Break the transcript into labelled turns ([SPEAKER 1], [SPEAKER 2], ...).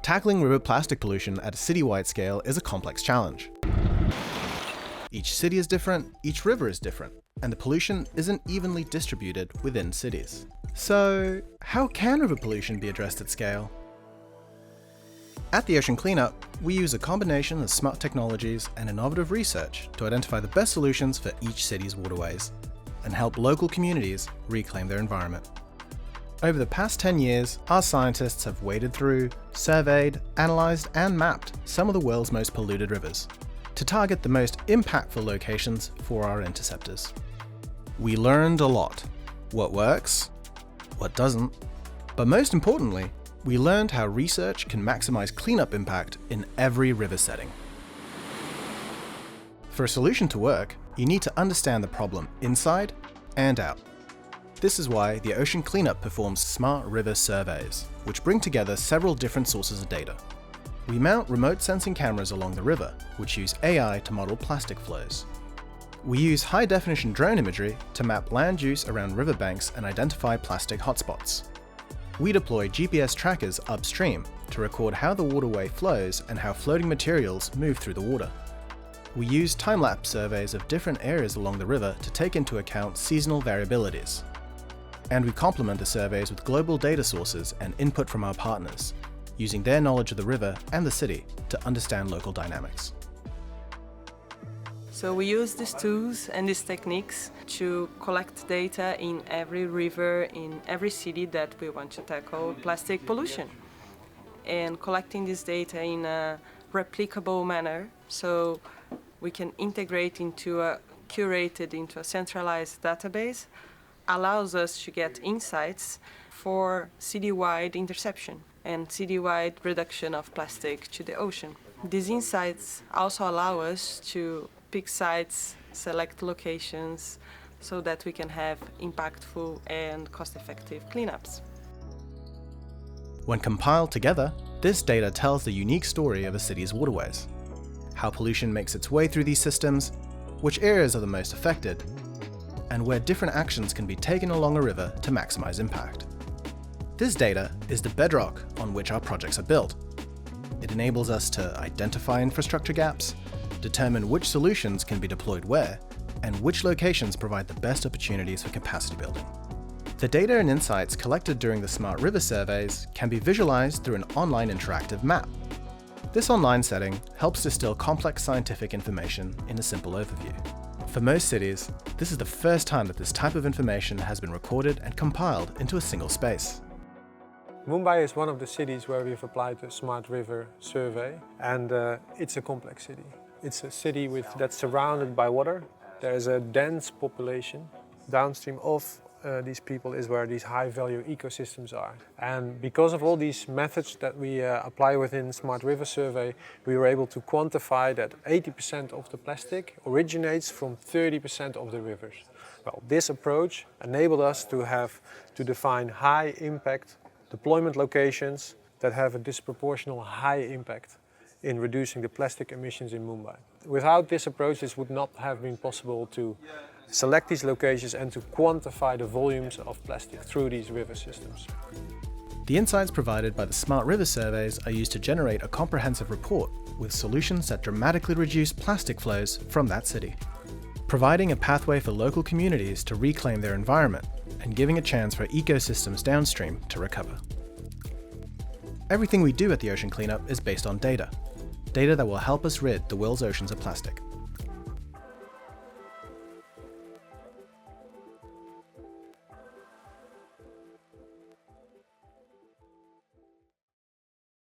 [SPEAKER 1] Tackling river plastic pollution at a citywide scale is a complex challenge. Each city is different, each river is different, and the pollution isn't evenly distributed within cities. So, how can river pollution be addressed at scale? At the Ocean Cleanup, we use a combination of smart technologies and innovative research to identify the best solutions for each city's waterways and help local communities reclaim their environment. Over the past 10 years, our scientists have waded through, surveyed, analysed and mapped some of the world's most polluted rivers to target the most impactful locations for our interceptors. We learned a lot. What works, what doesn't, but most importantly, we learned how research can maximize cleanup impact in every river setting. For a solution to work, you need to understand the problem inside and out. This is why the Ocean Cleanup performs smart river surveys, which bring together several different sources of data. We mount remote sensing cameras along the river, which use AI to model plastic flows. We use high-definition drone imagery to map land use around riverbanks and identify plastic hotspots. We deploy GPS trackers upstream to record how the waterway flows and how floating materials move through the water. We use time-lapse surveys of different areas along the river to take into account seasonal variabilities. And we complement the surveys with global data sources and input from our partners, using their knowledge of the river and the city to understand local dynamics.
[SPEAKER 2] So we use these tools and these techniques to collect data in every river, in every city that we want to tackle plastic pollution. And collecting this data in a replicable manner, so we can integrate into a centralized database, allows us to get insights for citywide interception and citywide reduction of plastic to the ocean. These insights also allow us to pick sites, select locations, so that we can have impactful and cost-effective cleanups.
[SPEAKER 1] When compiled together, this data tells the unique story of a city's waterways, how pollution makes its way through these systems, which areas are the most affected, and where different actions can be taken along a river to maximize impact. This data is the bedrock on which our projects are built. It enables us to identify infrastructure gaps, determine which solutions can be deployed where, and which locations provide the best opportunities for capacity building. The data and insights collected during the Smart River surveys can be visualized through an online interactive map. This online setting helps distill complex scientific information in a simple overview. For most cities, this is the first time that this type of information has been recorded and compiled into a single space.
[SPEAKER 3] Mumbai is one of the cities where we've applied the Smart River survey, and it's a complex city. It's a city that's surrounded by water. There is a dense population. Downstream of these people is where these high-value ecosystems are. And because of all these methods that we apply within Smart River survey, we were able to quantify that 80% of the plastic originates from 30% of the rivers. Well, this approach enabled us to define high-impact deployment locations that have a disproportional high impact in reducing the plastic emissions in Mumbai. Without this approach, this would not have been possible to select these locations and to quantify the volumes of plastic through these river systems.
[SPEAKER 1] The insights provided by the Smart River surveys are used to generate a comprehensive report with solutions that dramatically reduce plastic flows from that city, providing a pathway for local communities to reclaim their environment and giving a chance for ecosystems downstream to recover. Everything we do at the Ocean Cleanup is based on data that will help us rid the world's oceans of plastic.